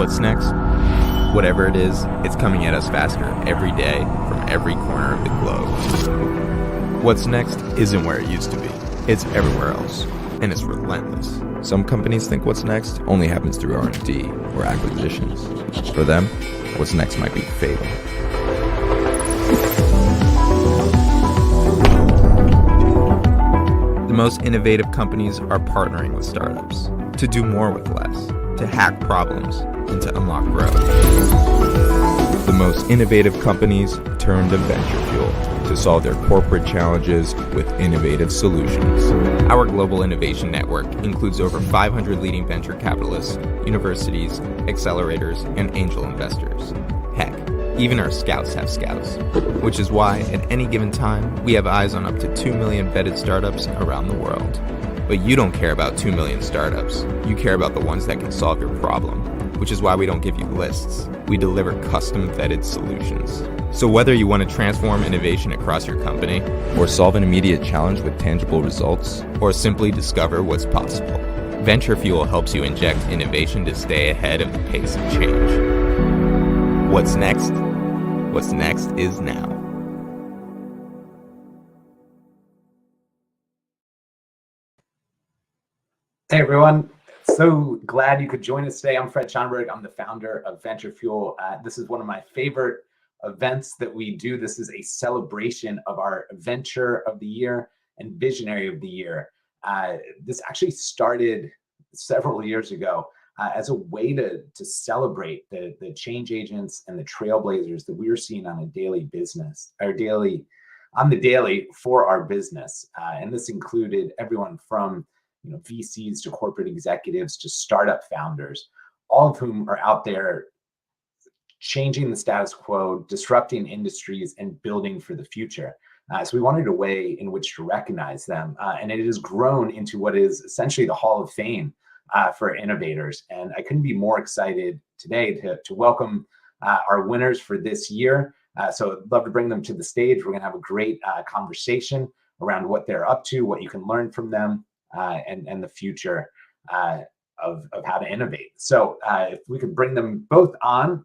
What's next? Whatever it is, it's coming at us faster every day from every corner of the globe. What's next isn't where it used to be. It's everywhere else, and it's relentless. Some companies think what's next only happens through R&D or acquisitions. For them, what's next might be fatal. The most innovative companies are partnering with startups to do more with less, to hack problems, and to unlock growth. The most innovative companies turn to VentureFuel to solve their corporate challenges with innovative solutions. Our global innovation network includes over 500 leading venture capitalists, universities, accelerators, and angel investors. Heck, even our scouts have scouts, which is why at any given time, we have eyes on up to 2 million vetted startups around the world. But you don't care about 2 million startups. You care about the ones that can solve your problem, which is why we don't give you lists. We deliver custom vetted solutions. So whether you want to transform innovation across your company, or solve an immediate challenge with tangible results, or simply discover what's possible, VentureFuel helps you inject innovation to stay ahead of the pace of change. What's next? What's next is now. Hey everyone, so glad you could join us today. I'm Fred Schonenberg. I'm the founder of VentureFuel. This is one of my favorite events that we do. This is a celebration of our Venture of the Year and Visionary of the Year. This actually started several years ago as a way to celebrate the change agents and the trailblazers that we are seeing on a daily for our business. And this included everyone from VCs to corporate executives to startup founders, all of whom are out there changing the status quo, disrupting industries, and building for the future. So we wanted a way in which to recognize them. And it has grown into what is essentially the Hall of Fame for innovators. And I couldn't be more excited today to welcome our winners for this year. So I'd love to bring them to the stage. We're going to have a great conversation around what they're up to, what you can learn from them, and the future of how to innovate. So if we could bring them both on,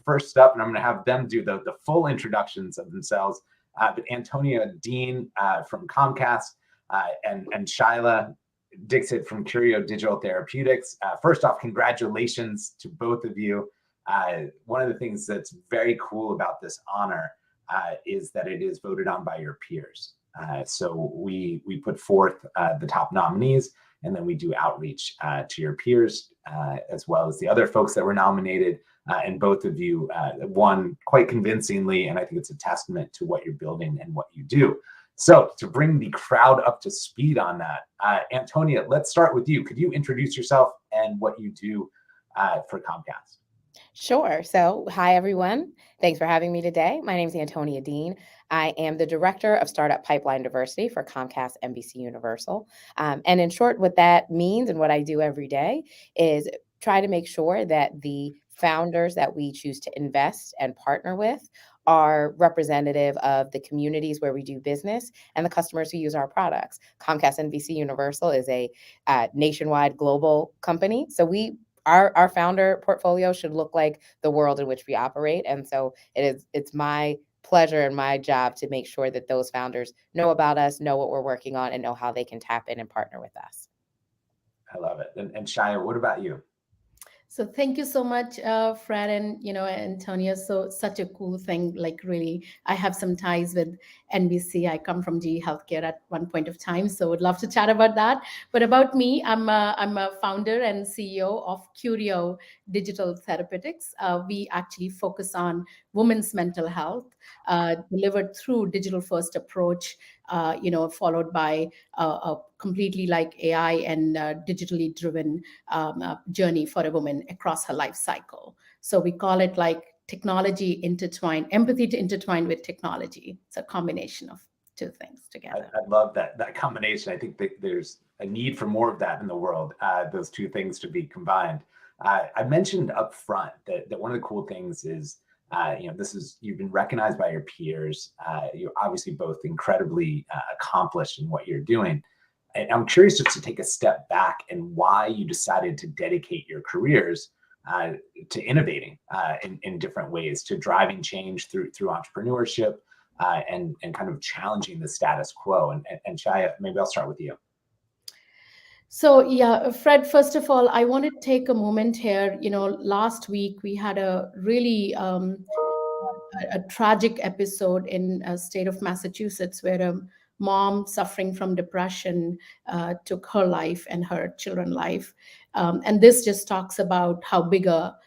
first up, and I'm going to have them do the full introductions of themselves, but Antonia Dean from Comcast and Shyla Dixit from Curio Digital Therapeutics. First off, congratulations to both of you. One of the things that's very cool about this honor is that it is voted on by your peers. So we put forth the top nominees, and then we do outreach to your peers, as well as the other folks that were nominated. And both of you won quite convincingly, and I think it's a testament to what you're building and what you do. So to bring the crowd up to speed on that, Antonia, let's start with you. Could you introduce yourself and what you do for Comcast? Sure. So hi, everyone. Thanks for having me today. My name is Antonia Dean. I am the Director of Startup Pipeline Diversity for Comcast NBCUniversal. And in short, what that means and what I do every day is try to make sure that the founders that we choose to invest and partner with are representative of the communities where we do business and the customers who use our products. Comcast NBCUniversal is a nationwide global company. So our founder portfolio should look like the world in which we operate. And so it's my pleasure and my job to make sure that those founders know about us, know what we're working on, and know how they can tap in and partner with us. I love it. And Shia, what about you? So thank you so much, Fred and Antonia. So such a cool thing. Like really, I have some ties with NBC. I come from GE Healthcare at one point of time, so would love to chat about that. But about me, I'm a founder and CEO of Curio Digital Therapeutics. We actually focus on women's mental health, delivered through digital-first approach. Followed by a completely like AI and digitally driven journey for a woman across her life cycle. So we call it like technology intertwined, empathy to intertwine with technology. It's a combination of two things together. I love that combination. I think that there's a need for more of that in the world, those two things to be combined. I mentioned up front that one of the cool things is you've been recognized by your peers. You're obviously both incredibly accomplished in what you're doing. And I'm curious just to take a step back and why you decided to dedicate your careers to innovating in different ways, to driving change through entrepreneurship, and kind of challenging the status quo. And Shaya, maybe I'll start with you. So yeah, Fred, first of all, I want to take a moment here. Last week we had a really a tragic episode in a state of Massachusetts where a mom suffering from depression took her life and her children's life. And this just talks about how big a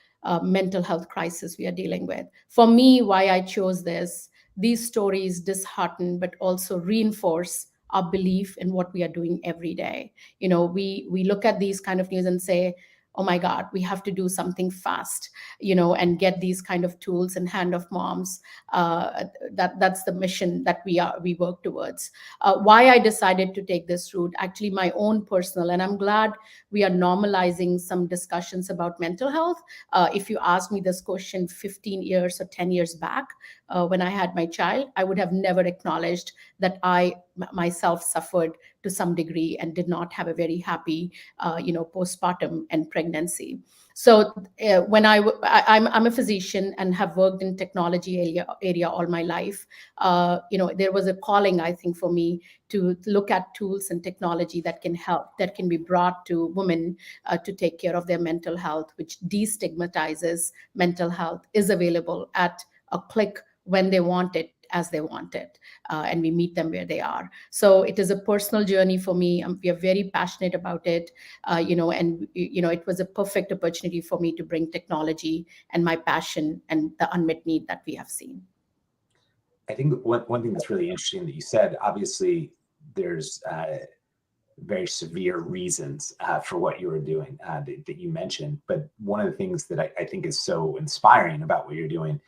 mental health crisis we are dealing with. For me, why I chose these stories dishearten, but also reinforce our belief in what we are doing every day. We look at these kind of news and say, oh my God, we have to do something fast, and get these kind of tools in hand of moms. That's the mission that we work towards. Why I decided to take this route, actually my own personal, and I'm glad we are normalizing some discussions about mental health. If you asked me this question 15 years or 10 years back, when I had my child, I would have never acknowledged that I myself suffered to some degree and did not have a very happy, postpartum and pregnancy. So when I'm a physician and have worked in technology area all my life, there was a calling, I think, for me to look at tools and technology that can help, that can be brought to women to take care of their mental health, which destigmatizes mental health, is available at a click when they want it, as they want it, and we meet them where they are. So it is a personal journey for me. We are very passionate about it, and it was a perfect opportunity for me to bring technology and my passion and the unmet need that we have seen. I think one thing that's really interesting that you said, obviously there's very severe reasons for what you were doing that you mentioned. But one of the things that I think is so inspiring about what you're doing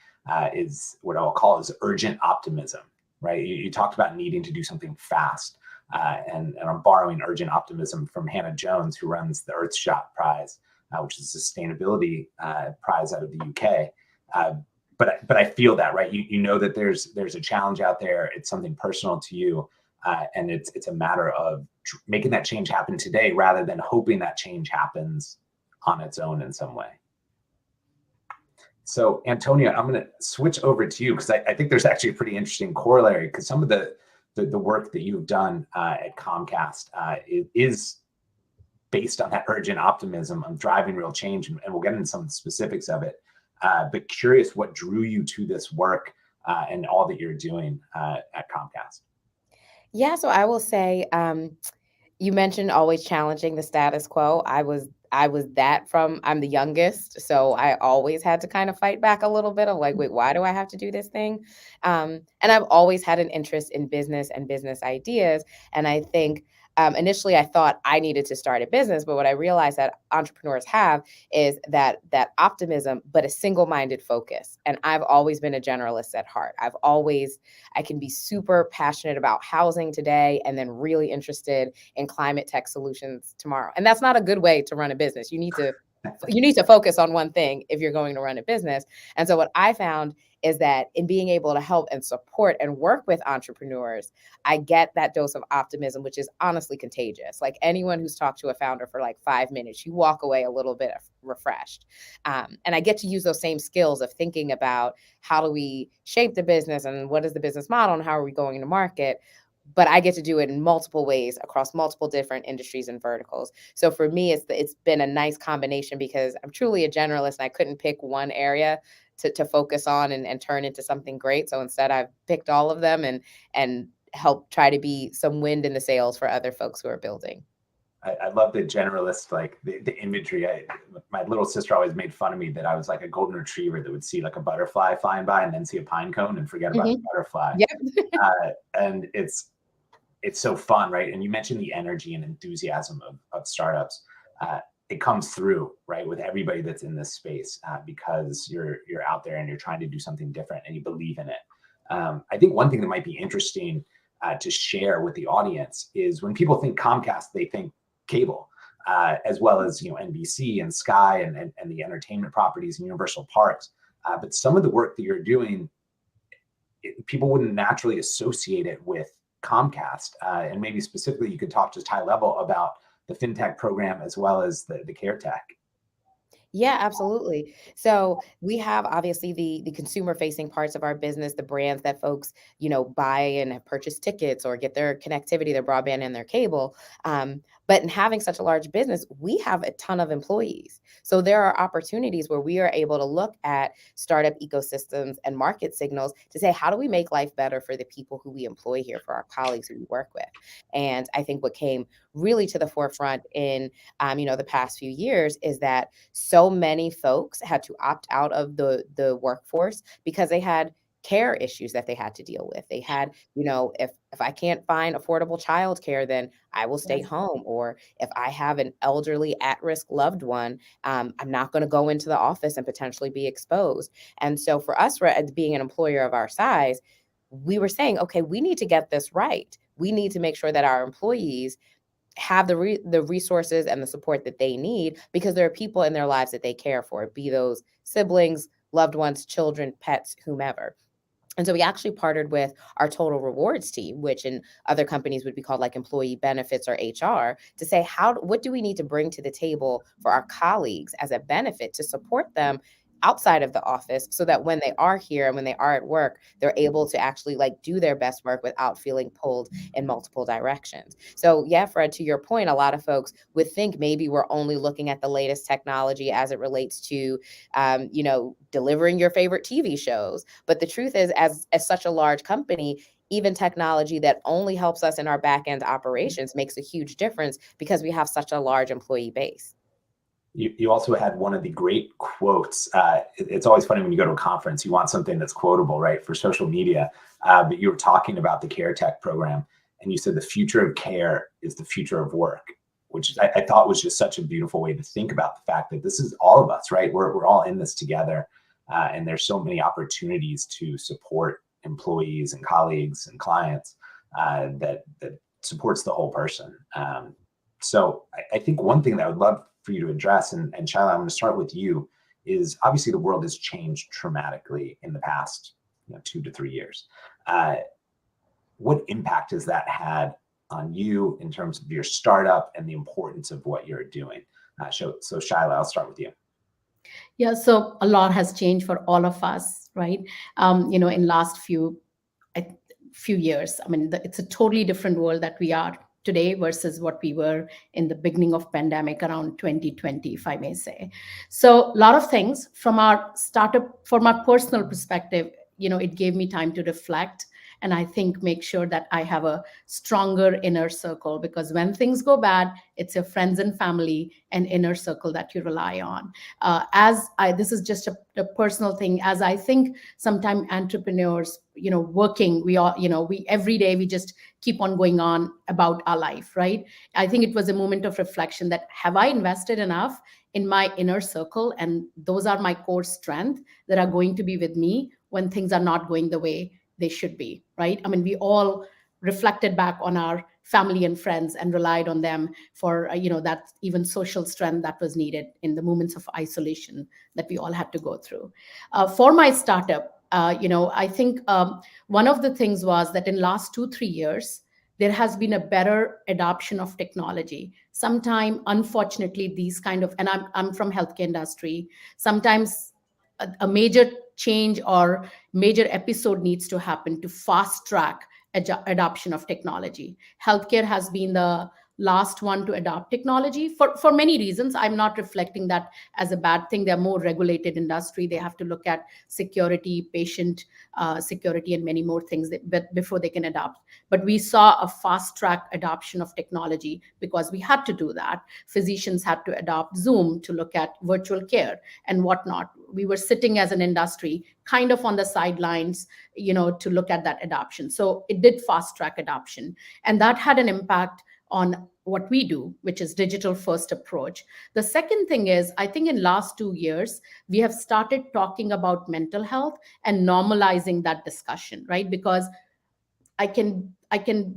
is what I'll call is urgent optimism, right? You talked about needing to do something fast. And I'm borrowing urgent optimism from Hannah Jones, who runs the Earthshot Prize, which is a sustainability prize out of the UK. But I feel that, right? You know that there's a challenge out there. It's something personal to you. And it's a matter of making that change happen today rather than hoping that change happens on its own in some way. So Antonia, I'm going to switch over to you because I think there's actually a pretty interesting corollary, because some of the work that you've done at Comcast is based on that urgent optimism of driving real change, and we'll get into some of the specifics of it. But curious what drew you to this work and all that you're doing at Comcast. Yeah, so I will say, you mentioned always challenging the status quo. I was I'm the youngest, so I always had to kind of fight back a little bit of like, wait, why do I have to do this thing? And I've always had an interest in business and business ideas. And I think initially I thought I needed to start a business, but what I realized that entrepreneurs have is that optimism, but a single-minded focus. And I've always been a generalist at heart. I can be super passionate about housing today and then really interested in climate tech solutions tomorrow. And that's not a good way to run a business. You need to focus on one thing if you're going to run a business. And so what I found is that in being able to help and support and work with entrepreneurs, I get that dose of optimism, which is honestly contagious. Like anyone who's talked to a founder for like 5 minutes, you walk away a little bit refreshed. And I get to use those same skills of thinking about how do we shape the business and what is the business model and how are we going to market. But I get to do it in multiple ways across multiple different industries and verticals. So for me, it's been a nice combination because I'm truly a generalist and I couldn't pick one area to focus on and turn into something great. So instead I've picked all of them and help try to be some wind in the sails for other folks who are building. I love the generalist, like the imagery. My little sister always made fun of me that I was like a golden retriever that would see like a butterfly flying by and then see a pine cone and forget about the butterfly. Yep. And it's so fun, right? And you mentioned the energy and enthusiasm of startups. It comes through, right, with everybody that's in this space because you're out there and you're trying to do something different and you believe in it. I think one thing that might be interesting to share with the audience is when people think Comcast, they think cable, as well as NBC and Sky and the entertainment properties and Universal Parks. But some of the work that you're doing, people wouldn't naturally associate it with Comcast. And maybe specifically, you could talk just high level about the FinTech program as well as the care tech. Yeah, absolutely. So we have obviously the consumer facing parts of our business, the brands that folks, buy and have purchased tickets or get their connectivity, their broadband and their cable. But in having such a large business, we have a ton of employees. So there are opportunities where we are able to look at startup ecosystems and market signals to say, how do we make life better for the people who we employ here, for our colleagues who we work with? And I think what came really to the forefront in the past few years is that so many folks had to opt out of the workforce because they had care issues that they had to deal with. They had, if I can't find affordable childcare, then I will stay Yes. home. Or if I have an elderly at-risk loved one, I'm not going to go into the office and potentially be exposed. And so for us, as being an employer of our size, we were saying, okay, we need to get this right. We need to make sure that our employees have the resources and the support that they need, because there are people in their lives that they care for, be those siblings, loved ones, children, pets, whomever. And so we actually partnered with our total rewards team, which in other companies would be called like employee benefits or HR, to say, what do we need to bring to the table for our colleagues as a benefit to support them outside of the office, so that when they are here and when they are at work, they're able to actually like do their best work without feeling pulled in multiple directions. So yeah, Fred, to your point, a lot of folks would think maybe we're only looking at the latest technology as it relates to delivering your favorite TV shows. But the truth is, as such a large company, even technology that only helps us in our back end operations makes a huge difference because we have such a large employee base. You also had one of the great quotes. It's always funny when you go to a conference, you want something that's quotable, right, for social media. But you were talking about the Care Tech program, and you said the future of care is the future of work, which I thought was just such a beautiful way to think about the fact that this is all of us, right? We're all in this together, and there's so many opportunities to support employees and colleagues and clients that supports the whole person. So I think one thing that I would love for you to address, and Shaila, I'm going to start with you, is obviously the world has changed dramatically in the past 2 to 3 years. What impact has that had on you in terms of your startup and the importance of what you're doing? So Shaila, I'll start with you. Yeah, so a lot has changed for all of us, right? In last few years. I mean, it's a totally different world that we are today versus what we were in the beginning of pandemic around 2020, if I may say. So a lot of things from our startup, from our personal perspective, it gave me time to reflect, and I think make sure that I have a stronger inner circle, because when things go bad, it's your friends and family and inner circle that you rely on. This is just a personal thing, as I think sometimes entrepreneurs, working, we every day we just keep on going on about our life, right? I think it was a moment of reflection that, have I invested enough in my inner circle? And those are my core strengths that are going to be with me when things are not going the way they should be, right? I mean, we all reflected back on our family and friends and relied on them for, that even social strength that was needed in the moments of isolation that we all had to go through. For my startup, I think one of the things was that in last 2-3 years, there has been a better adoption of technology. Sometimes, unfortunately, these kind of, and I'm from healthcare industry, sometimes a major change or major episode needs to happen to fast track adoption of technology. Healthcare has been the last one to adopt technology for many reasons. I'm not reflecting that as a bad thing. They're more regulated industry. They have to look at security, patient security, and many more things before they can adopt. But we saw a fast track adoption of technology because we had to do that. Physicians had to adopt Zoom to look at virtual care and whatnot. We were sitting as an industry kind of on the sidelines, to look at that adoption. So it did fast track adoption. And that had an impact on what we do, which is digital first approach. The second thing is, I think in last 2 years, we have started talking about mental health and normalizing that discussion, right? Because I can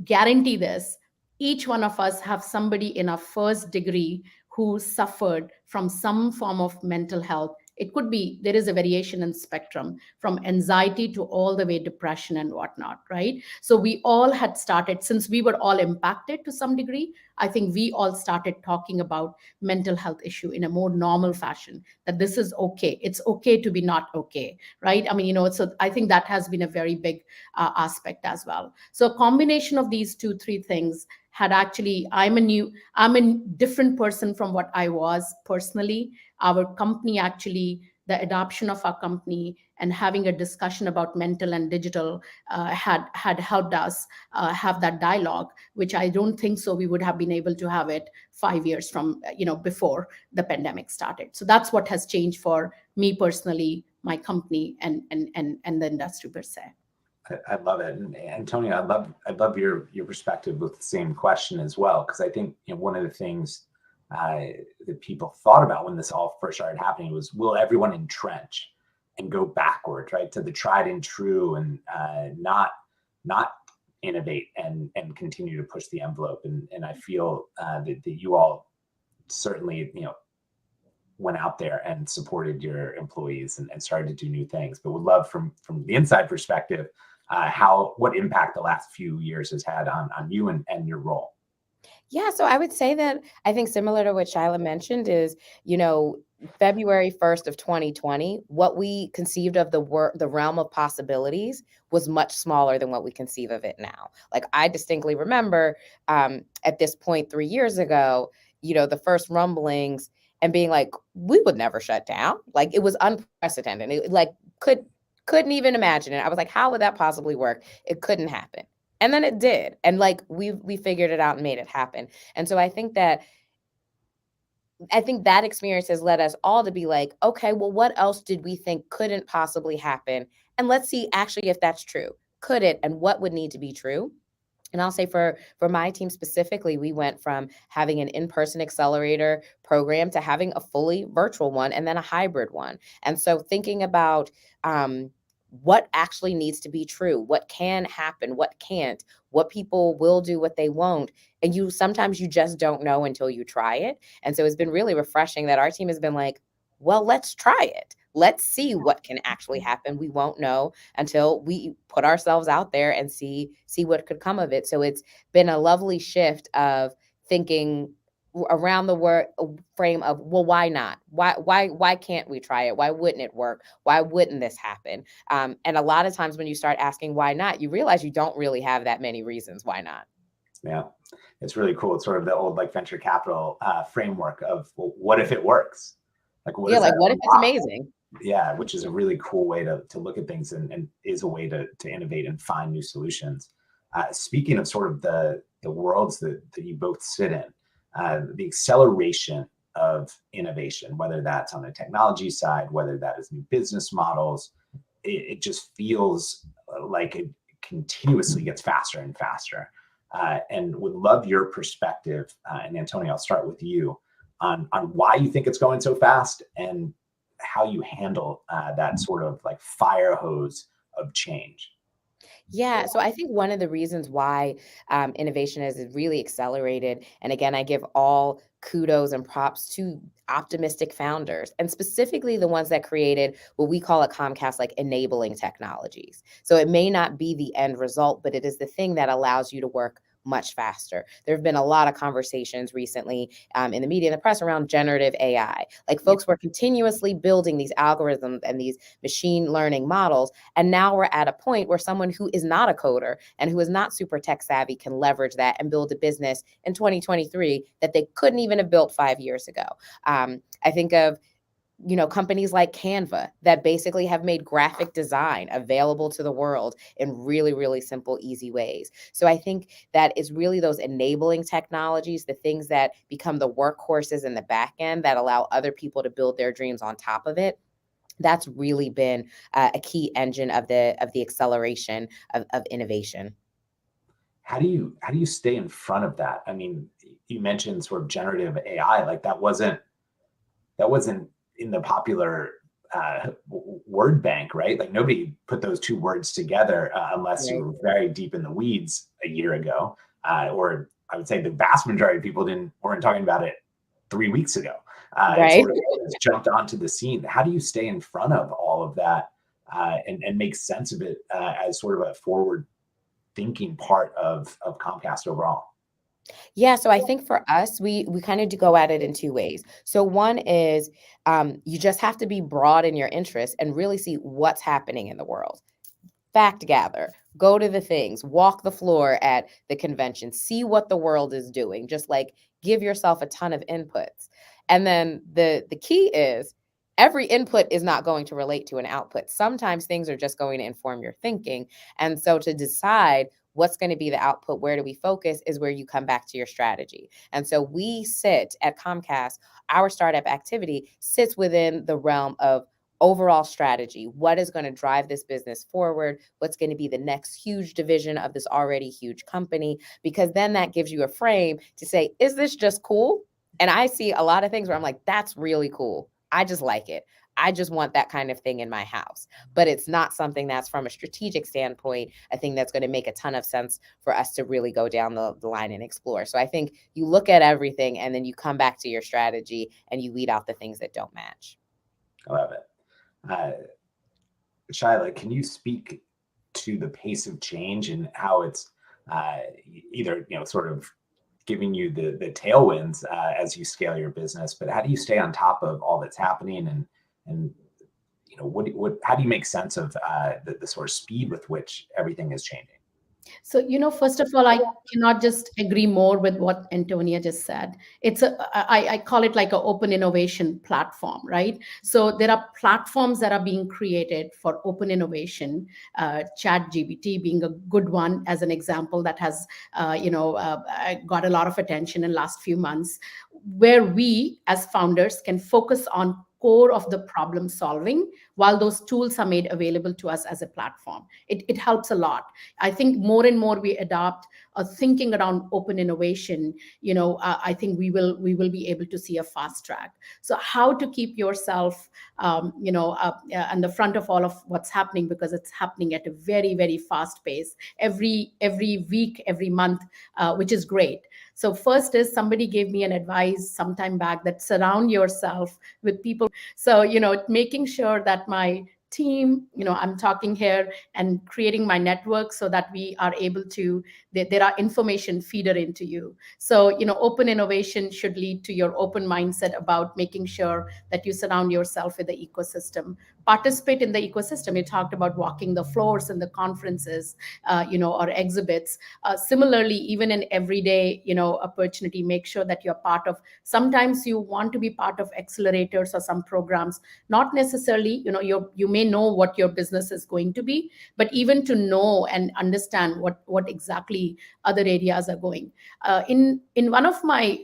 guarantee this. Each one of us have somebody in our first degree who suffered from some form of mental health It could be there is a variation in spectrum from anxiety to all the way depression and whatnot, right? So we all had started, since we were all impacted to some degree, I think we all started talking about mental health issue in a more normal fashion, that this is okay. It's okay to be not okay, right? I mean, so I think that has been a very big aspect as well. So a combination of these 2-3 things had actually, I'm a different person from what I was personally. Our company actually, the adoption of our company and having a discussion about mental and digital had helped us have that dialogue, which I don't think so we would have been able to have it 5 years from before the pandemic started. So that's what has changed for me personally, my company, and the industry per se. I love it. And Antonia, I love your perspective with the same question as well, because I think one of the things that people thought about when this all first started happening was, will everyone entrench and go backwards, right, to the tried and true, and not innovate and continue to push the envelope? And I feel that you all certainly went out there and supported your employees and started to do new things. But would love from the inside perspective, what impact the last few years has had on you and your role. Yeah, so I would say that I think similar to what Shyla mentioned is, February 1st of 2020, what we conceived of the realm of possibilities was much smaller than what we conceive of it now. Like, I distinctly remember at this point 3 years ago, the first rumblings and being like, we would never shut down. Like, it was unprecedented. It, like, couldn't even imagine it. I was like, how would that possibly work? It couldn't happen. And then it did. And like, we figured it out and made it happen. And so I think that experience has led us all to be like, okay, well, what else did we think couldn't possibly happen? And let's see actually if that's true. Could it? And what would need to be true? And I'll say for my team specifically, we went from having an in-person accelerator program to having a fully virtual one and then a hybrid one. And so thinking about what actually needs to be true, what can happen, what can't, what people will do, what they won't. And sometimes you just don't know until you try it. And so it's been really refreshing that our team has been like, well, let's try it. Let's see what can actually happen. We won't know until we put ourselves out there and see what could come of it. So it's been a lovely shift of thinking around the frame of, well, why not? Why can't we try it? Why wouldn't it work? Why wouldn't this happen? And a lot of times when you start asking why not, you realize you don't really have that many reasons why not. Yeah, it's really cool. It's sort of the old venture capital framework of, well, what if it works? Like, what if it's amazing? Yeah, which is a really cool way to look at things, and is a way to innovate and find new solutions. Speaking of sort of the worlds that you both sit in, the acceleration of innovation, whether that's on the technology side, whether that is new business models, it just feels like it continuously gets faster and faster. And would love your perspective, and Antonia, I'll start with you, on why you think it's going so fast and how you handle that sort of like fire hose of change. Yeah, so I think one of the reasons why innovation has really accelerated, and again, I give all kudos and props to optimistic founders, and specifically the ones that created what we call at Comcast like enabling technologies. So it may not be the end result, but it is the thing that allows you to work much faster. There have been a lot of conversations recently in the media and the press around generative AI. Like, folks were continuously building these algorithms and these machine learning models. And now we're at a point where someone who is not a coder and who is not super tech savvy can leverage that and build a business in 2023 that they couldn't even have built 5 years ago. I think of companies like Canva that basically have made graphic design available to the world in really, really simple, easy ways. So I think that it's really those enabling technologies, the things that become the workhorses in the back end that allow other people to build their dreams on top of it. That's really been a key engine of the acceleration of innovation. How do you stay in front of that? I mean, you mentioned sort of generative AI, like that wasn't in the popular word bank, right? Like, nobody put those two words together unless you were very deep in the weeds a year ago, or I would say the vast majority of people weren't talking about it 3 weeks ago. and Right. sort of has jumped onto the scene. How do you stay in front of all of that and make sense of it as sort of a forward thinking part of Comcast overall? Yeah, so I think for us, we kind of do go at it in two ways. So one is you just have to be broad in your interests and really see what's happening in the world. Fact gather, go to the things, walk the floor at the convention, see what the world is doing, just like give yourself a ton of inputs. And then the key is every input is not going to relate to an output. Sometimes things are just going to inform your thinking. And so to decide what's going to be the output, where do we focus, is where you come back to your strategy. And so we sit at Comcast, our startup activity sits within the realm of overall strategy. What is going to drive this business forward? What's going to be the next huge division of this already huge company? Because then that gives you a frame to say, is this just cool? And I see a lot of things where I'm like, that's really cool. I just like it. I just want that kind of thing in my house. But it's not something that's from a strategic standpoint, a thing that's going to make a ton of sense for us to really go down the line and explore. So I think you look at everything and then you come back to your strategy and you weed out the things that don't match. I love it. Shyla, can you speak to the pace of change and how it's either sort of giving you the tailwinds as you scale your business, but how do you stay on top of all that's happening and what how do you make sense of the sort of speed with which everything is changing? So, first of all, I cannot just agree more with what Antonia just said. I call it like an open innovation platform, right? So there are platforms that are being created for open innovation, ChatGPT being a good one as an example that has, got a lot of attention in the last few months, where we as founders can focus on core of the problem solving while those tools are made available to us as a platform. It helps a lot. I think more and more we adopt a thinking around open innovation, I think we will be able to see a fast track. So how to keep yourself on the front of all of what's happening, because it's happening at a very, very fast pace every week, every month, which is great. So first is, somebody gave me an advice sometime back that surround yourself with people. So, making sure that my team, I'm talking here and creating my network so that we are able to, there are information feeder into you. So, open innovation should lead to your open mindset about making sure that you surround yourself with the ecosystem. Participate in the ecosystem. You talked about walking the floors and the conferences, or exhibits. Similarly, even in everyday, opportunity, make sure that you're part of, sometimes you want to be part of accelerators or some programs, not necessarily, you may know what your business is going to be, but even to know and understand what exactly other areas are going. In one of my,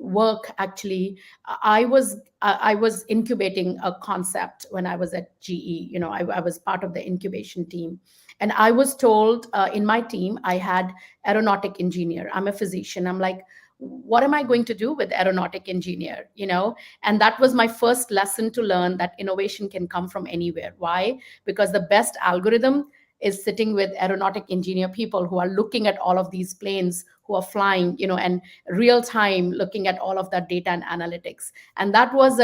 work, actually, I was incubating a concept when I was at GE. I was part of the incubation team, and I was told, in my team I had aeronautic engineer. I'm a physician. I'm like, what am I going to do with aeronautic engineer? And that was my first lesson to learn that innovation can come from anywhere. Why? Because the best algorithm is sitting with aeronautic engineer people who are looking at all of these planes who are flying, and real time looking at all of that data and analytics. And that was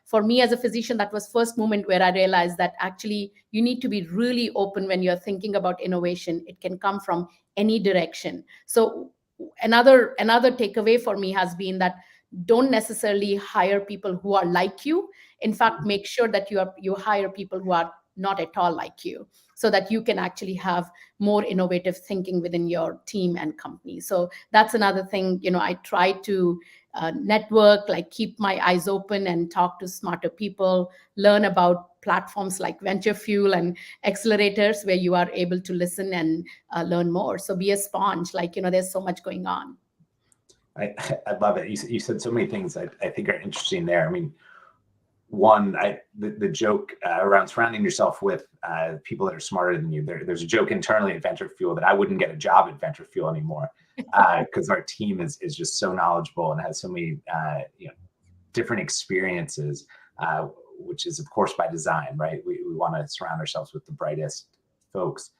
for me as a physician, that was first moment where I realized that actually you need to be really open when you're thinking about innovation. It can come from any direction. So another takeaway for me has been that don't necessarily hire people who are like you. In fact, make sure that you hire people who are not at all like you, so that you can actually have more innovative thinking within your team and company. So that's another thing, I try to network, like keep my eyes open and talk to smarter people, learn about platforms like VentureFuel and accelerators where you are able to listen and learn more. So be a sponge, like, there's so much going on. I love it. You said so many things I think are interesting there. I mean, one, the joke around surrounding yourself with people that are smarter than you. There's a joke internally at VentureFuel that I wouldn't get a job at VentureFuel anymore because our team is just so knowledgeable and has so many different experiences, which is of course by design, right? We want to surround ourselves with the brightest folks.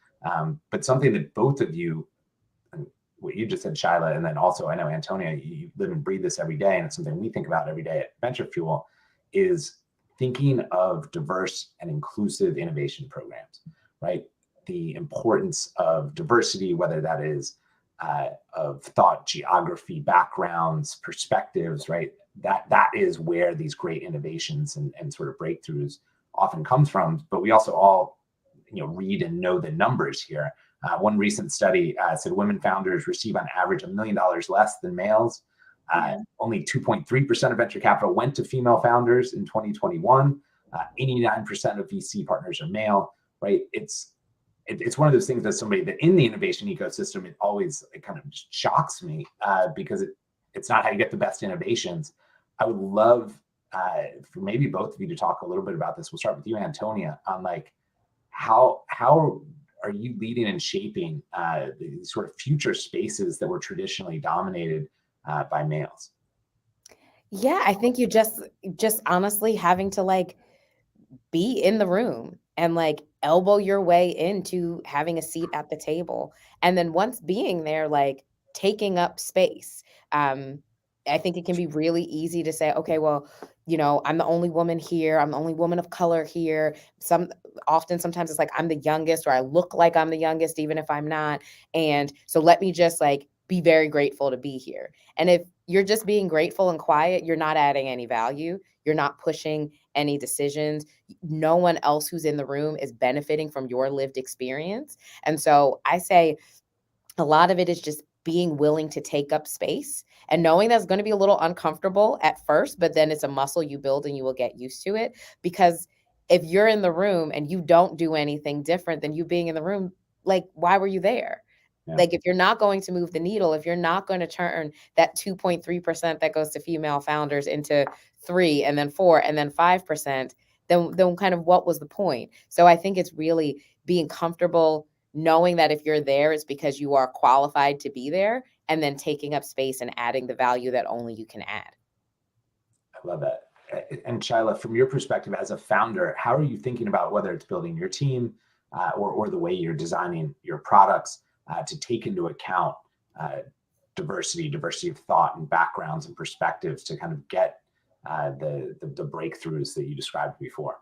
But something that both of you what you just said, Shyla, and then also I know Antonia, you live and breathe this every day, and it's something we think about every day at VentureFuel, is thinking of diverse and inclusive innovation programs, right? The importance of diversity, whether that is of thought, geography, backgrounds, perspectives, right? That is where these great innovations and sort of breakthroughs often comes from. But we also all, read and know the numbers here. One recent study said women founders receive on average $1 million less than males. Only 2.3% of venture capital went to female founders in 2021. 89% of VC partners are male, right? It's one of those things that somebody that in the innovation ecosystem, it kind of just shocks me because it's not how you get the best innovations. I would love for maybe both of you to talk a little bit about this. We'll start with you, Antonia, on how are you leading and shaping the sort of future spaces that were traditionally dominated by males? Yeah, I think you just honestly having to be in the room and elbow your way into having a seat at the table. And then once being there, taking up space. I think it can be really easy to say, okay, well, I'm the only woman here. I'm the only woman of color here. Sometimes it's I'm the youngest, or I look like I'm the youngest, even if I'm not. And so let me just be very grateful to be here. And if you're just being grateful and quiet, you're not adding any value. You're not pushing any decisions. No one else who's in the room is benefiting from your lived experience. And so I say a lot of it is just being willing to take up space and knowing that's going to be a little uncomfortable at first, but then it's a muscle you build and you will get used to it. Because if you're in the room and you don't do anything different than you being in the room, why were you there? Yeah. If you're not going to move the needle, if you're not going to turn that 2.3% that goes to female founders into 3 and then 4 and then 5%, then kind of what was the point? So I think it's really being comfortable knowing that if you're there, it's because you are qualified to be there, and then taking up space and adding the value that only you can add. I love that. And Shyla, from your perspective as a founder, how are you thinking about whether it's building your team or the way you're designing your products to take into account diversity of thought and backgrounds and perspectives to kind of get the breakthroughs that you described before?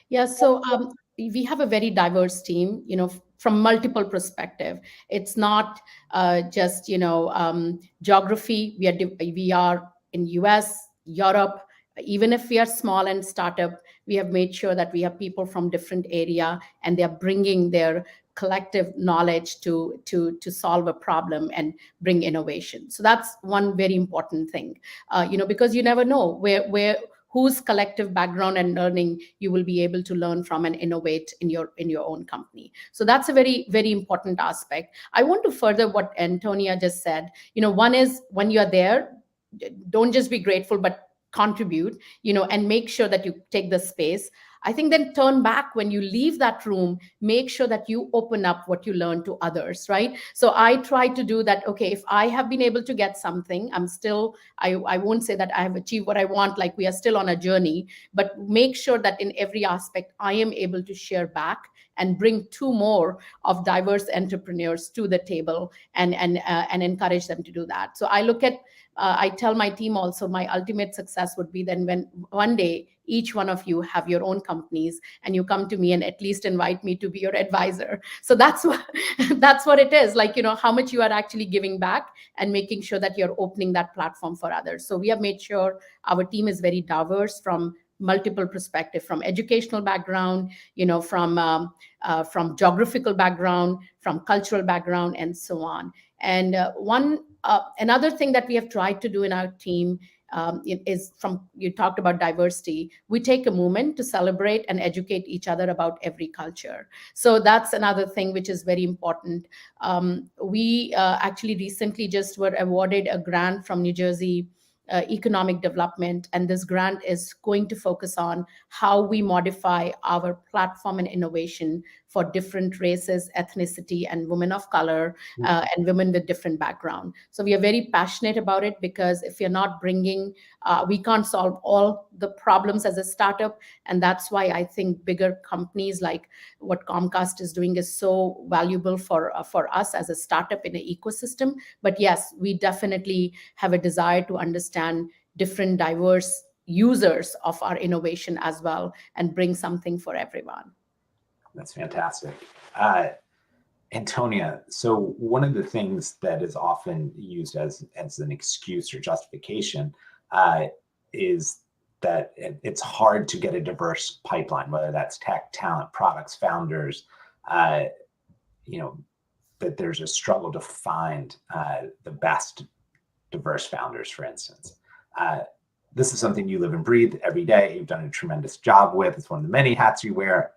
Yeah, so we have a very diverse team, from multiple perspective. It's not just, geography. We are in US, Europe. Even if we are small and startup, we have made sure that we have people from different area, and they're bringing their collective knowledge to solve a problem and bring innovation. So that's one very important thing, because you never know where whose collective background and learning you will be able to learn from and innovate in your own company. So that's a very, very important aspect. I want to further what Antonia just said. One is when you're there, don't just be grateful, but contribute, and make sure that you take the space. I think then turn back when you leave that room, make sure that you open up what you learn to others, right? So I try to do that. Okay, if I have been able to get something, I won't say that I have achieved what I want, we are still on a journey, but make sure that in every aspect, I am able to share back and bring 2 more of diverse entrepreneurs to the table and encourage them to do that. So I look at, I tell my team also, my ultimate success would be then when one day each one of you have your own companies and you come to me and at least invite me to be your advisor. So that's what it is, how much you are actually giving back and making sure that you're opening that platform for others. So we have made sure our team is very diverse from multiple perspective, from educational background, from geographical background, from cultural background, and so on. And another thing that we have tried to do in our team is, you talked about diversity, we take a moment to celebrate and educate each other about every culture. So that's another thing which is very important. We actually recently just were awarded a grant from New Jersey economic development. And this grant is going to focus on how we modify our platform and innovation for different races, ethnicity, and women of color, and women with different background. So we are very passionate about it, because if you're not bringing, we can't solve all the problems as a startup. And that's why I think bigger companies like what Comcast is doing is so valuable for us as a startup in an ecosystem. But yes, we definitely have a desire to understand different diverse users of our innovation as well, and bring something for everyone. That's fantastic. Antonia, so one of the things that is often used as an excuse or justification is that it's hard to get a diverse pipeline, whether that's tech, talent, products, founders, that there's a struggle to find the best diverse founders, for instance. This is something you live and breathe every day. You've done a tremendous job with. It's one of the many hats you wear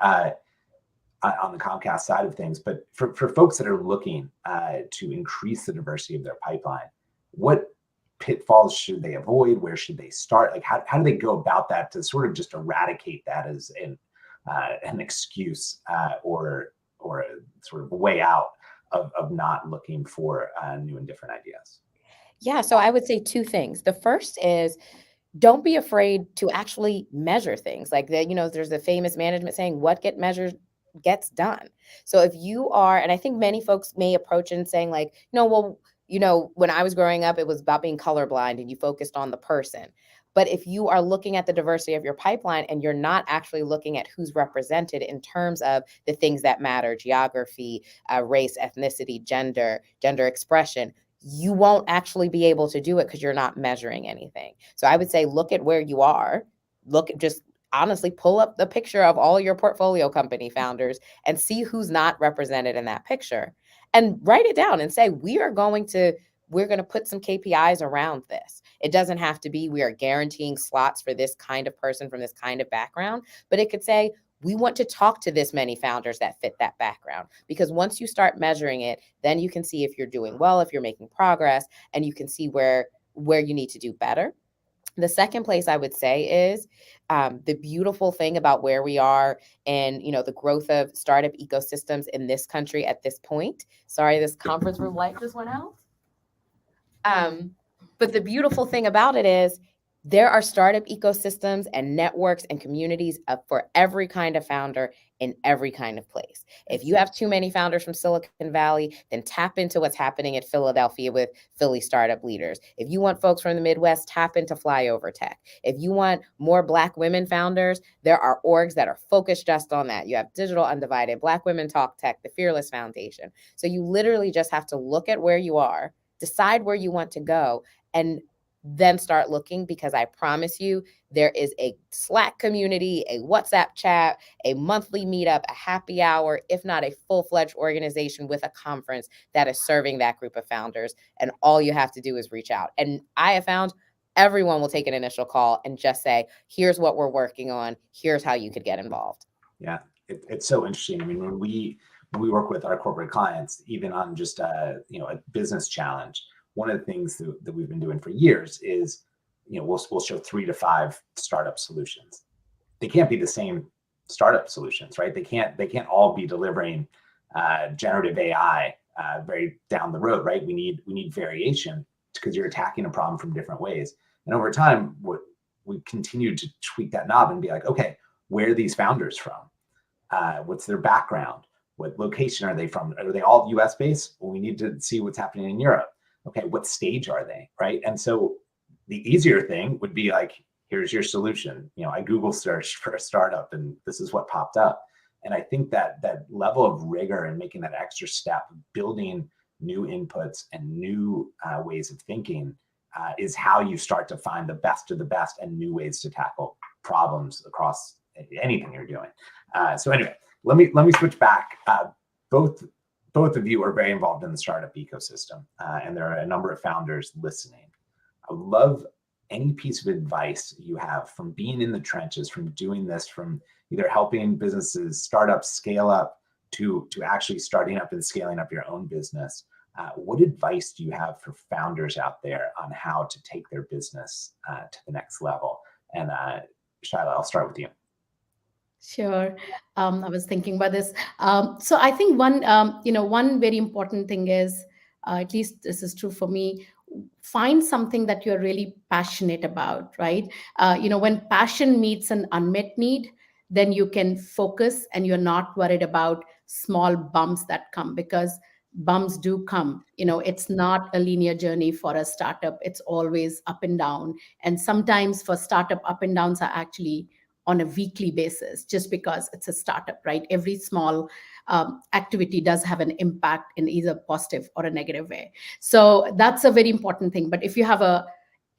on the Comcast side of things. But for folks that are looking to increase the diversity of their pipeline, what pitfalls should they avoid? Where should they start? Like, how do they go about that to sort of just eradicate that as an excuse or a sort of a way out of not looking for new and different ideas? Yeah, so I would say two things. The first is, don't be afraid to actually measure things. Like there's a famous management saying, what get measured gets done. So if you are, and I think many folks may approach it and saying like, when I was growing up, it was about being colorblind and you focused on the person. But if you are looking at the diversity of your pipeline and you're not actually looking at who's represented in terms of the things that matter, geography, race, ethnicity, gender expression, you won't actually be able to do it because you're not measuring anything. So I would say, look at where you are. Just honestly pull up the picture of all your portfolio company founders and see who's not represented in that picture, and write it down and say, we're going to put some KPIs around this. It doesn't have to be we are guaranteeing slots for this kind of person from this kind of background, but it could say, we want to talk to this many founders that fit that background. Because once you start measuring it, then you can see if you're doing well, if you're making progress, and you can see where you need to do better. The second place I would say is the beautiful thing about where we are and the growth of startup ecosystems in this country at this point. Sorry, this conference room light just went out. But the beautiful thing about it is there are startup ecosystems and networks and communities for every kind of founder in every kind of place. If you have too many founders from Silicon Valley, then tap into what's happening at Philadelphia with Philly startup leaders. If you want folks from the Midwest, tap into Flyover Tech. If you want more Black women founders, there are orgs that are focused just on that. You have Digital Undivided, Black Women Talk Tech, the Fearless Foundation. So you literally just have to look at where you are, decide where you want to go, and then start looking, because I promise you, there is a Slack community, a WhatsApp chat, a monthly meetup, a happy hour, if not a full-fledged organization with a conference that is serving that group of founders. And all you have to do is reach out. And I have found everyone will take an initial call and just say, here's what we're working on. Here's how you could get involved. Yeah, it's so interesting. I mean, when we work with our corporate clients, even on just a business challenge, one of the things that we've been doing for years is, we'll show 3 to 5 startup solutions. They can't be the same startup solutions, right? They can't all be delivering generative AI very down the road, right? We need variation, because you're attacking a problem from different ways. And over time, we continue to tweak that knob and be like, okay, where are these founders from? What's their background? What location are they from? Are they all US based? Well, we need to see what's happening in Europe. Okay, what stage are they, right? And so the easier thing would be like, here's your solution. I Google searched for a startup and this is what popped up. And I think that level of rigor and making that extra step, building new inputs and new ways of thinking is how you start to find the best of the best and new ways to tackle problems across anything you're doing. So anyway, let me switch back. Both of you are very involved in the startup ecosystem, and there are a number of founders listening. I would love any piece of advice you have from being in the trenches, from doing this, from either helping businesses, startups scale up to actually starting up and scaling up your own business. What advice do you have for founders out there on how to take their business to the next level? And Shyla, I'll start with you. Sure. I was thinking about this. So I think one very important thing is, at least this is true for me, find something that you're really passionate about, right? When passion meets an unmet need, then you can focus and you're not worried about small bumps that come, because bumps do come. It's not a linear journey for a startup. It's always up and down. And sometimes for startup, up and downs are actually on a weekly basis, just because it's a startup, right? Every small activity does have an impact in either positive or a negative way. So that's a very important thing. But if you have a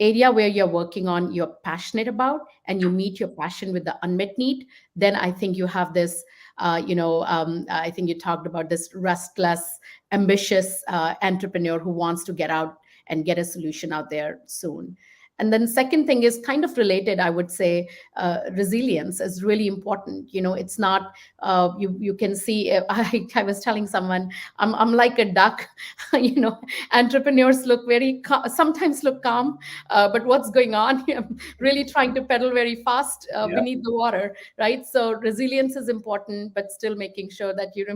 area where you're working on, you're passionate about, and you meet your passion with the unmet need, then I think you have this, I think you talked about this restless, ambitious entrepreneur who wants to get out and get a solution out there soon. And then second thing is kind of related, I would say, resilience is really important. It's not, you can see, I was telling someone, I'm like a duck. Entrepreneurs sometimes look calm, but what's going on? I'm really trying to pedal very fast beneath the water, right? So resilience is important, but still making sure that you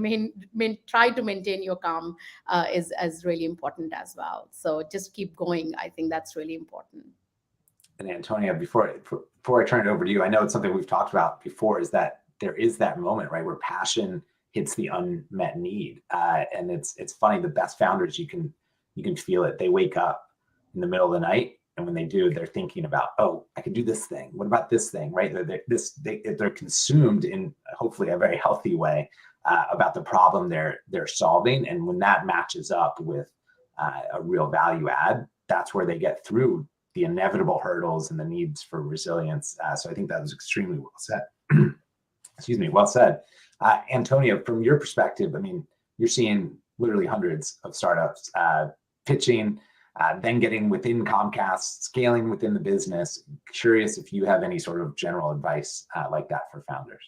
try to maintain your calm is really important as well. So just keep going. I think that's really important. And Antonia, before I turn it over to you, I know it's something we've talked about before, is that there is that moment, right, where passion hits the unmet need. And it's funny, the best founders, you can feel it. They wake up in the middle of the night, and when they do, they're thinking about, oh, I can do this thing. What about this thing, right? They're consumed in hopefully a very healthy way about the problem they're solving. And when that matches up with a real value add, that's where they get through the inevitable hurdles and the needs for resilience. So I think that was extremely well said. Excuse me, well said. Antonia, from your perspective, I mean, you're seeing literally hundreds of startups pitching, then getting within Comcast, scaling within the business. Curious if you have any sort of general advice like that for founders.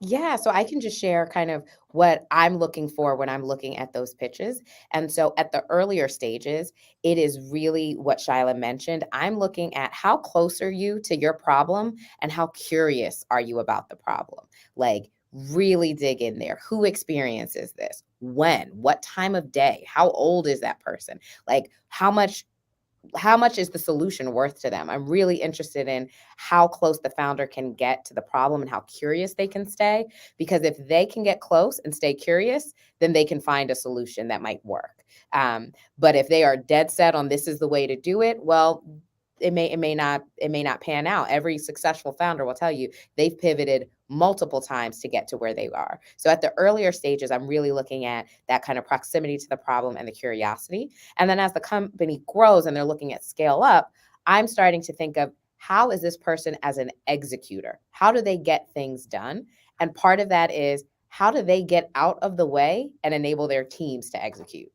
Yeah, so I can just share kind of what I'm looking for when I'm looking at those pitches. And so at the earlier stages, it is really what Shyla mentioned. I'm looking at how close are you to your problem and how curious are you about the problem? Like, really dig in there. Who experiences this? When? What time of day? How old is that person? Like, how much is the solution worth to them? I'm really interested in how close the founder can get to the problem and how curious they can stay. Because if they can get close and stay curious, then they can find a solution that might work. But if they are dead set on this is the way to do it, well, it may not pan out. Every successful founder will tell you they've pivoted multiple times to get to where they are. So at the earlier stages, I'm really looking at that kind of proximity to the problem and the curiosity. And then as the company grows and they're looking at scale up, I'm starting to think of, how is this person as an executor? How do they get things done? And part of that is, how do they get out of the way and enable their teams to execute?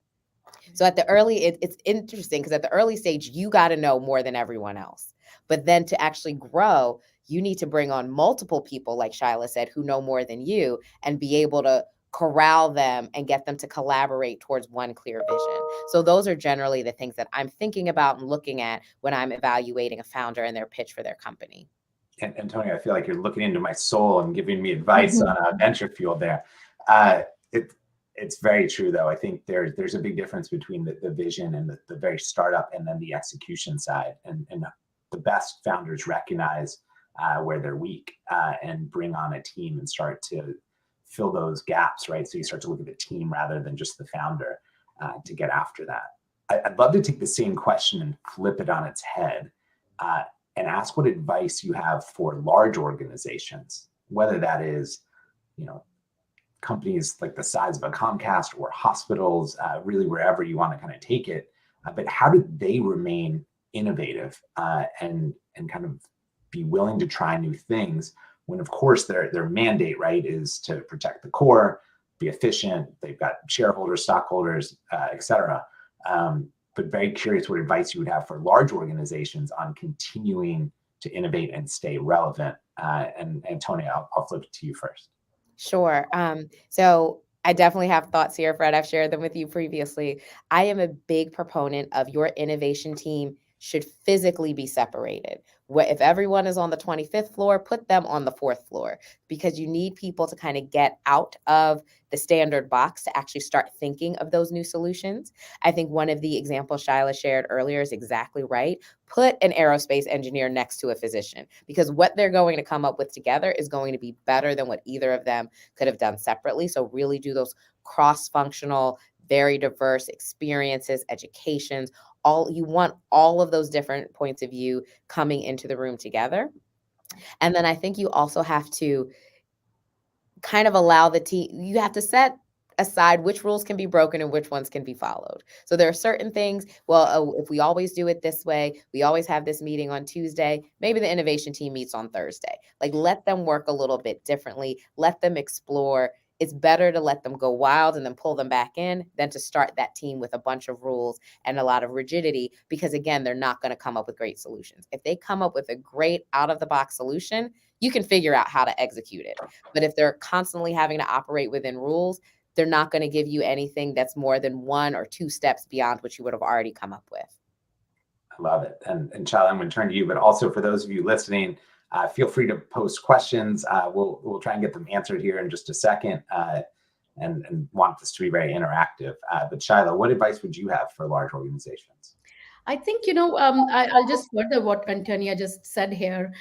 So at the early, it's interesting because at the early stage, you got to know more than everyone else. But then to actually grow, you need to bring on multiple people, like Shyla said, who know more than you, and be able to corral them and get them to collaborate towards one clear vision. So those are generally the things that I'm thinking about and looking at when I'm evaluating a founder and their pitch for their company. And Antonia, I feel like you're looking into my soul and giving me advice on VentureFuel there. It's very true, though. I think there's a big difference between the vision and the very startup and then the execution side. And the best founders recognize where they're weak and bring on a team and start to fill those gaps, right? So you start to look at the team rather than just the founder to get after that. I'd love to take the same question and flip it on its head and ask what advice you have for large organizations, whether that is, companies like the size of a Comcast or hospitals, really wherever you want to kind of take it. But how do they remain innovative and kind of be willing to try new things when, of course, their mandate, right, is to protect the core, be efficient. They've got shareholders, stockholders, et cetera. But very curious what advice you would have for large organizations on continuing to innovate and stay relevant. And Antonia, I'll flip it to you first. Sure. So I definitely have thoughts here, Fred. I've shared them with you previously. I am a big proponent of your innovation team should physically be separated. If everyone is on the 25th floor, put them on the 4th floor, because you need people to kind of get out of the standard box to actually start thinking of those new solutions. I think one of the examples Shyla shared earlier is exactly right. Put an aerospace engineer next to a physician, because what they're going to come up with together is going to be better than what either of them could have done separately. So really do those cross-functional, very diverse experiences, educations. You want all of those different points of view coming into the room together. And then I think you also have to kind of allow the team, you have to set aside which rules can be broken and which ones can be followed. So there are certain things, well, if we always do it this way, we always have this meeting on Tuesday, maybe the innovation team meets on Thursday. Like, let them work a little bit differently, let them explore. It's better to let them go wild and then pull them back in than to start that team with a bunch of rules and a lot of rigidity, because again, they're not going to come up with great solutions. If they come up with a great out-of-the-box solution, you can figure out how to execute it. But if they're constantly having to operate within rules, they're not going to give you anything that's more than 1 or 2 steps beyond what you would have already come up with. I love it. And Shyla, I'm going to turn to you, but also for those of you listening, feel free to post questions. We'll try and get them answered here in just a second, and want this to be very interactive. But Shyla, what advice would you have for large organizations? I think, I'll just further what Antonia just said here,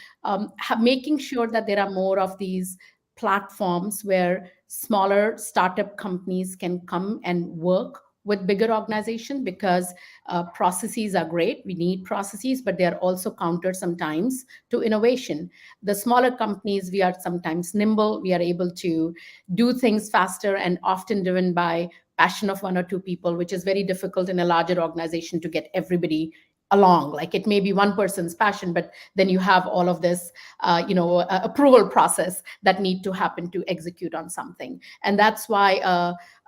making sure that there are more of these platforms where smaller startup companies can come and work with bigger organizations, because processes are great. We need processes, but they are also counter sometimes to innovation. The smaller companies, we are sometimes nimble. We are able to do things faster and often driven by passion of 1 or 2 people, which is very difficult in a larger organization to get everybody along. Like, it may be one person's passion, but then you have all of this, approval process that need to happen to execute on something. And that's why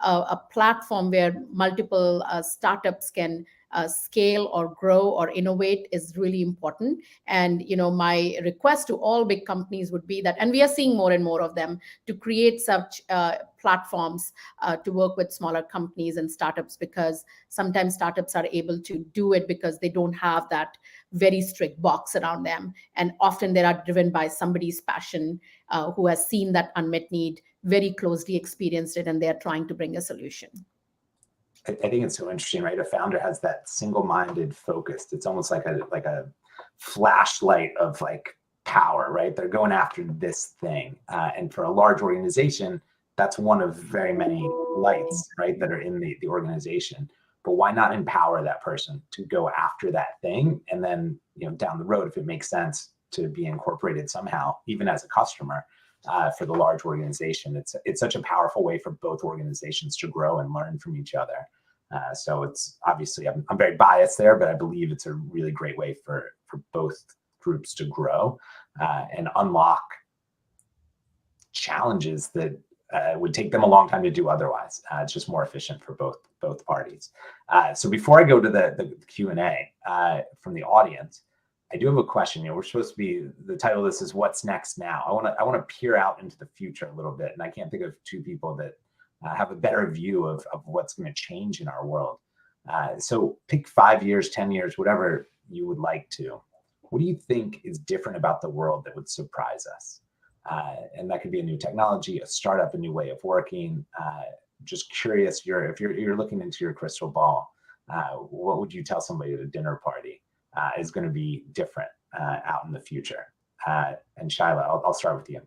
a platform where multiple startups can scale or grow or innovate is really important. And my request to all big companies would be that, and we are seeing more and more of them, to create such platforms to work with smaller companies and startups, because sometimes startups are able to do it because they don't have that very strict box around them, and often they are driven by somebody's passion, who has seen that unmet need, very closely experienced it, and they are trying to bring a solution. I think it's so interesting, right? A founder has that single-minded focus. It's almost like a flashlight of like power, right? They're going after this thing. And for a large organization, that's one of very many lights, right, that are in the organization. But why not empower that person to go after that thing? And then, down the road, if it makes sense to be incorporated somehow, even as a customer, for the large organization, it's such a powerful way for both organizations to grow and learn from each other. So it's obviously, I'm very biased there, but I believe it's a really great way for both groups to grow and unlock challenges that would take them a long time to do otherwise. It's just more efficient for both parties. So before I go to the Q&A from the audience, I do have a question. We're supposed to be, the title of this is "What's Next Now?" I want to peer out into the future a little bit, and I can't think of 2 people that have a better view of what's going to change in our world. So pick 5 years, 10 years, whatever you would like to. What do you think is different about the world that would surprise us? And that could be a new technology, a startup, a new way of working. Just curious, if you're looking into your crystal ball, what would you tell somebody at a dinner party is going to be different out in the future? And Shyla, I'll start with you.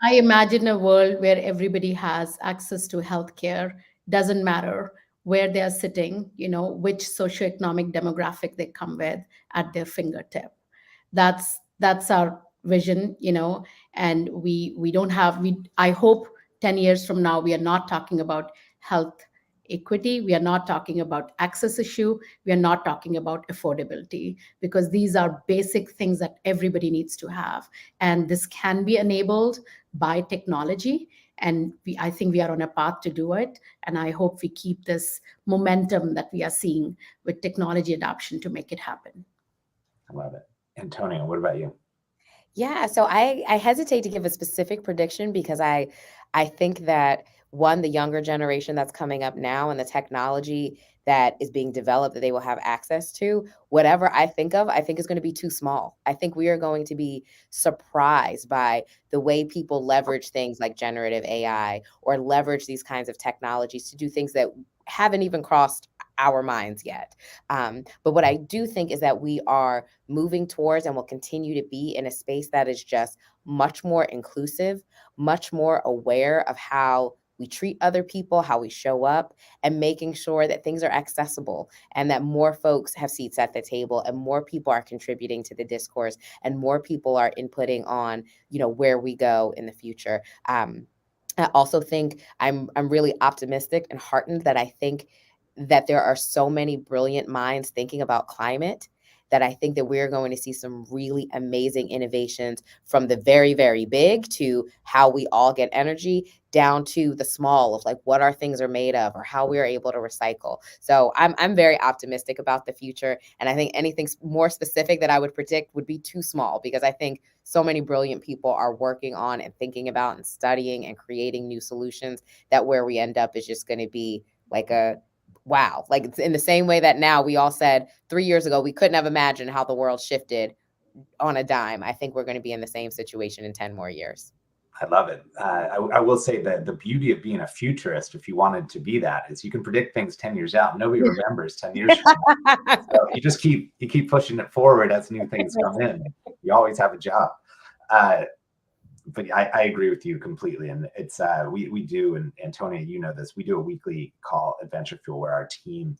I imagine a world where everybody has access to healthcare, doesn't matter where they're sitting, which socioeconomic demographic they come with, at their fingertip. That's our vision, and we don't have, I hope 10 years from now, we are not talking about health equity. We are not talking about access issue. We are not talking about affordability, because these are basic things that everybody needs to have. And this can be enabled by technology. And I think we are on a path to do it. And I hope we keep this momentum that we are seeing with technology adoption to make it happen. I love it. Antonia, what about you? Yeah, so I hesitate to give a specific prediction, because I I think that one, the younger generation that's coming up now and the technology that is being developed that they will have access to, whatever I think is going to be too small. I think we are going to be surprised by the way people leverage things like generative AI or leverage these kinds of technologies to do things that haven't even crossed our minds yet. But what I do think is that we are moving towards and will continue to be in a space that is just much more inclusive, much more aware of how we treat other people, how we show up, and making sure that things are accessible and that more folks have seats at the table and more people are contributing to the discourse and more people are inputting on, where we go in the future. I also think I'm really optimistic and heartened that I think that there are so many brilliant minds thinking about climate that I think that we're going to see some really amazing innovations from the very, very big to how we all get energy down to the small of like what our things are made of or how we are able to recycle. So I'm very optimistic about the future. And I think anything more specific that I would predict would be too small because I think so many brilliant people are working on and thinking about and studying and creating new solutions that where we end up is just going to be like a wow. Like it's in the same way that now we all said 3 years ago, we couldn't have imagined how the world shifted on a dime. I think we're going to be in the same situation in 10 more years. I love it. I will say that the beauty of being a futurist, if you wanted to be that, is you can predict things 10 years out. Nobody remembers 10 years from now. So you keep pushing it forward as new things come in. You always have a job. But I agree with you completely. And it's we do, and Antonia, you know this, we do a weekly call at VentureFuel where our team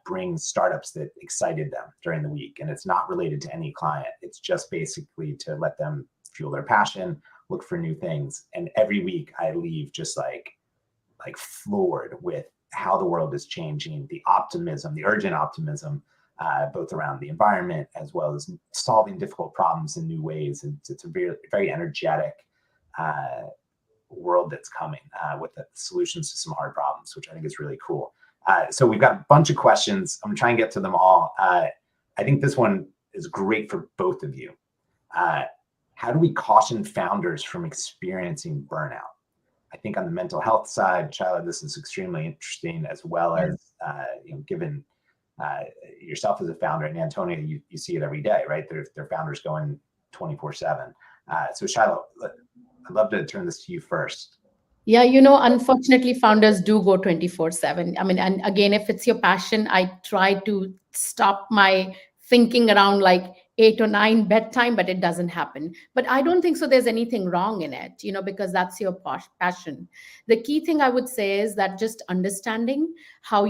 brings startups that excited them during the week. And it's not related to any client. It's just basically to let them fuel their passion, look for new things. And every week I leave just like floored with how the world is changing, the optimism, the urgent optimism, both around the environment as well as solving difficult problems in new ways. And it's a very, very energetic world that's coming with the solutions to some hard problems, which I think is really cool. So we've got a bunch of questions. I'm going to try and get to them all. I think this one is great for both of you. How do we caution founders from experiencing burnout? I think on the mental health side, Shyla, this is extremely interesting, as well as given yourself as a founder, and Antonia, you see it every day, right? Their founders going 24/7. So Shyla, I'd love to turn this to you first. Yeah, unfortunately, founders do go 24/7. I mean, and again, if it's your passion, I try to stop my thinking around like 8 or 9 bedtime, but it doesn't happen. But I don't think so there's anything wrong in it, because that's your passion. The key thing I would say is that just understanding how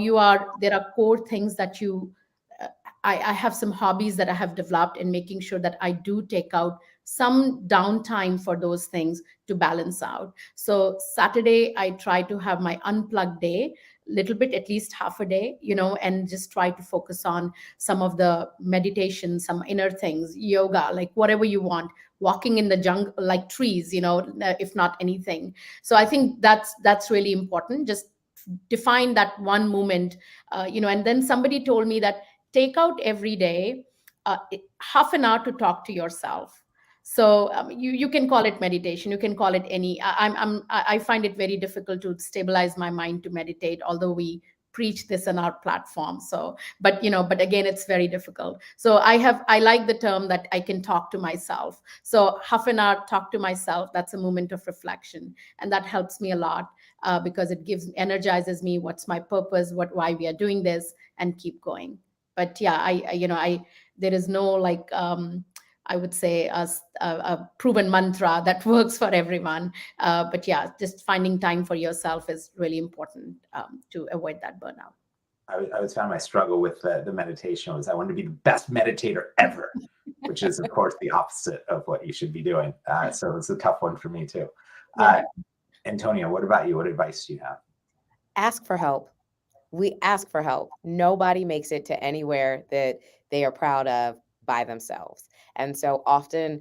there are core things that I have some hobbies that I have developed, and making sure that I do take out some downtime for those things to balance out. So Saturday, I try to have my unplugged day, little bit, at least half a day, and just try to focus on some of the meditation, some inner things, yoga, like whatever you want, walking in the jungle, like trees, if not anything. So I think that's really important. Just define that one moment, and then somebody told me that take out every day half an hour to talk to yourself. So you can call it meditation, you can call it any. I find it very difficult to stabilize my mind to meditate, although we preach this on our platform. So, but again, it's very difficult. So I like the term that I can talk to myself. So half an hour talk to myself. That's a moment of reflection, and that helps me a lot because it energizes me. What's my purpose? Why we are doing this, and keep going. But yeah, there is no like I would say a proven mantra that works for everyone. But yeah, just finding time for yourself is really important to avoid that burnout. I always found my struggle with the meditation was I wanted to be the best meditator ever, which is of course the opposite of what you should be doing. So it's a tough one for me too. Yeah. Antonia, what about you? What advice do you have? Ask for help. We ask for help. Nobody makes it to anywhere that they are proud of by themselves. And so often,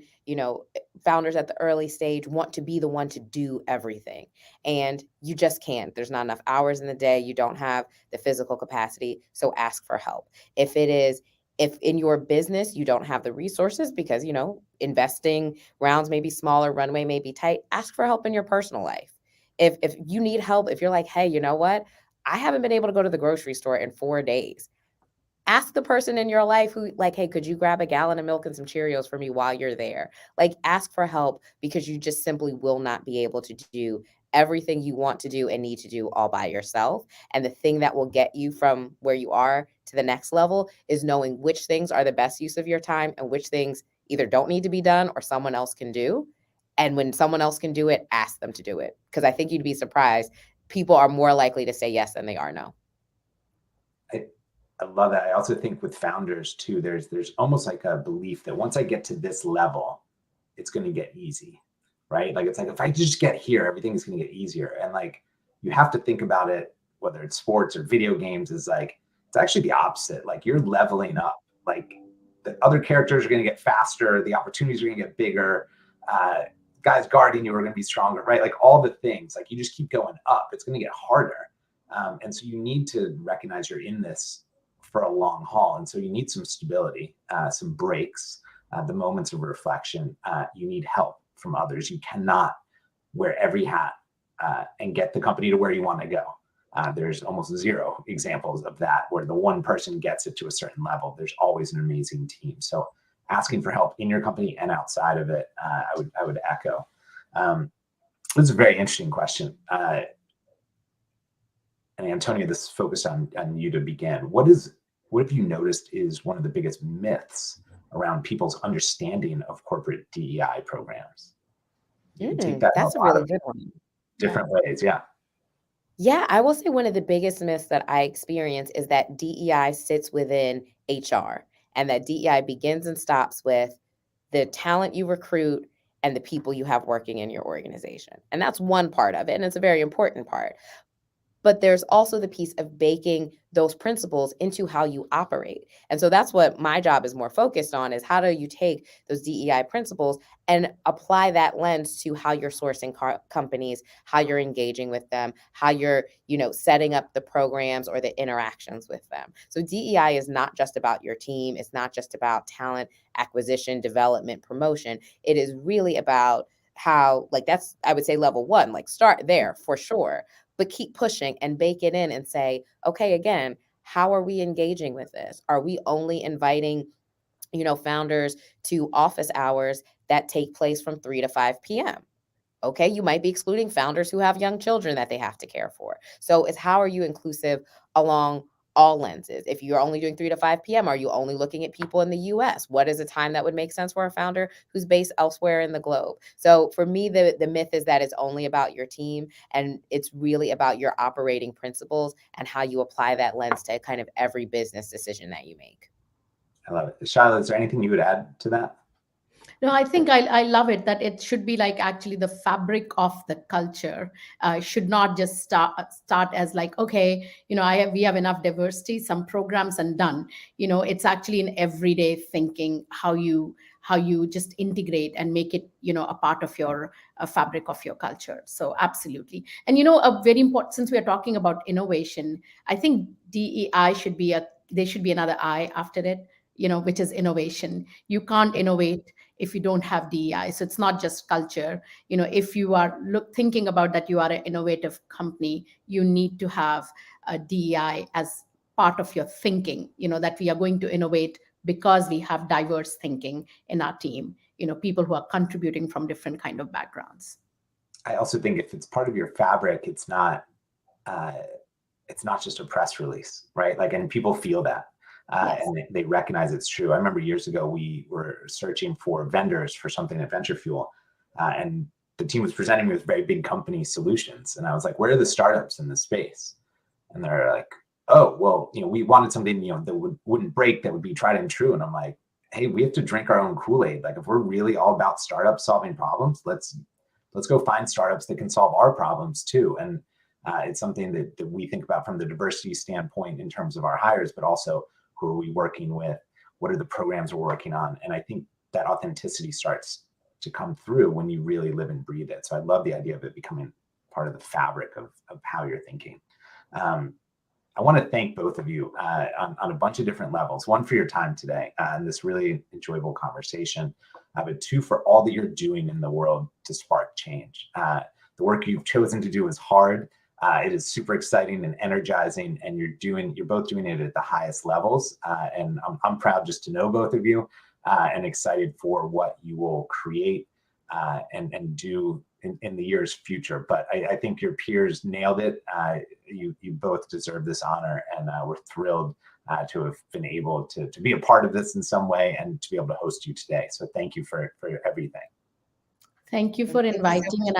founders at the early stage want to be the one to do everything. And you just can't. There's not enough hours in the day. You don't have the physical capacity. So ask for help. If in your business you don't have the resources because, investing rounds may be smaller, runway may be tight, ask for help in your personal life. if you need help, if you're like, hey, you know what? I haven't been able to go to the grocery store in 4 days. Ask the person in your life who, like, hey, could you grab a gallon of milk and some Cheerios for me while you're there? Like, ask for help, because you just simply will not be able to do everything you want to do and need to do all by yourself. And the thing that will get you from where you are to the next level is knowing which things are the best use of your time and which things either don't need to be done or someone else can do. And when someone else can do it, ask them to do it. Because I think you'd be surprised. People are more likely to say yes than they are no. I love that. I also think with founders too, there's almost like a belief that once I get to this level, it's going to get easy, right? Like, it's like, if I just get here, everything's going to get easier. And like, you have to think about it, whether it's sports or video games, is like, it's actually the opposite. Like, you're leveling up. Like, the other characters are going to get faster. The opportunities are going to get bigger. Guys guarding you are going to be stronger, right? Like, all the things, like, you just keep going up. It's going to get harder. And so you need to recognize you're in this for a long haul. And so you need some stability, some breaks, the moments of reflection. You need help from others. You cannot wear every hat and get the company to where you want to go. There's almost zero examples of that where the one person gets it to a certain level. There's always an amazing team. So asking for help in your company and outside of it, I would echo. This is a very interesting question. And Antonia, this is focused on you to begin. What have you noticed is one of the biggest myths around people's understanding of corporate DEI programs? You take that That's in a really good one. different ways. Yeah. Yeah, I will say one of the biggest myths that I experience is that DEI sits within HR, and that DEI begins and stops with the talent you recruit and the people you have working in your organization. And that's one part of it, and it's a very important part. But there's also the piece of baking those principles into how you operate. And so that's what my job is more focused on, is how do you take those DEI principles and apply that lens to how you're sourcing companies, how you're engaging with them, how you're, setting up the programs or the interactions with them. So DEI is not just about your team. It's not just about talent acquisition, development, promotion. It is really about how, like, that's, I would say, level one, like, start there for sure. But keep pushing and bake it in and say, okay, again, how are we engaging with this? Are we only inviting, founders to office hours that take place from 3 to 5 p.m.? Okay, you might be excluding founders who have young children that they have to care for. So it's, how are you inclusive along all lenses? If you're only doing 3 to 5 p.m., are you only looking at people in the US? What is a time that would make sense for a founder who's based elsewhere in the globe? So for me, the myth is that it's only about your team, and it's really about your operating principles and how you apply that lens to kind of every business decision that you make. I love it. Charlotte, is there anything you would add to that? No, I think I love it that it should be like actually the fabric of the culture. Should not just start as like, okay, we have enough diversity, some programs and done. It's actually an everyday thinking, how you just integrate and make it a part of your fabric of your culture. So absolutely. And a very important, since we are talking about innovation, I think DEI should be there should be another I after it, which is innovation. You can't innovate if you don't have DEI. So it's not just culture. If you are thinking about that you are an innovative company, you need to have a DEI as part of your thinking, that we are going to innovate because we have diverse thinking in our team, people who are contributing from different kind of backgrounds. I also think if it's part of your fabric, it's not just a press release, right? Like, and people feel that. Yes. And they recognize it's true. I remember years ago, we were searching for vendors for something at VentureFuel, and the team was presenting me with very big company solutions. And I was like, where are the startups in this space? And they're like, oh, well, we wanted something, that wouldn't break, that would be tried and true. And I'm like, hey, we have to drink our own Kool-Aid. Like, if we're really all about startups solving problems, let's go find startups that can solve our problems too. And it's something that we think about from the diversity standpoint in terms of our hires, but also, who are we working with? What are the programs we're working on? And I think that authenticity starts to come through when you really live and breathe it. So I love the idea of it becoming part of the fabric of how you're thinking. I want to thank both of you on a bunch of different levels. One, for your time today and this really enjoyable conversation, but two, for all that you're doing in the world to spark change. The work you've chosen to do is hard. It is super exciting and energizing, and you're both doing it at the highest levels. And I'm proud just to know both of you, and excited for what you will create and do in the year's future. But I think your peers nailed it. You both deserve this honor, and we're thrilled to have been able to be a part of this in some way and to be able to host you today. So thank you for everything. Thank you for inviting, and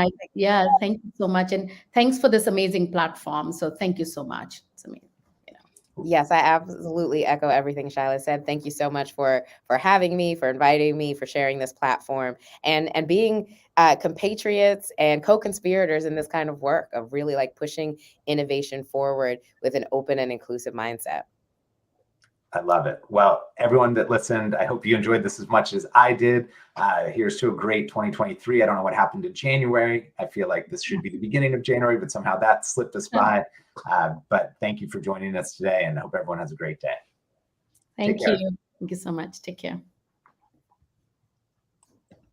thank you so much, and thanks for this amazing platform. So thank you so much. It's amazing. Yes, I absolutely echo everything Shyla said. Thank you so much for having me, for inviting me, for sharing this platform, and being compatriots and co-conspirators in this kind of work of really like pushing innovation forward with an open and inclusive mindset. I love it. Well, everyone that listened, I hope you enjoyed this as much as I did. Here's to a great 2023. I don't know what happened in January. I feel like this should be the beginning of January, but somehow that slipped us by. But thank you for joining us today, and I hope everyone has a great day. Thank you. Thank you so much. Take care.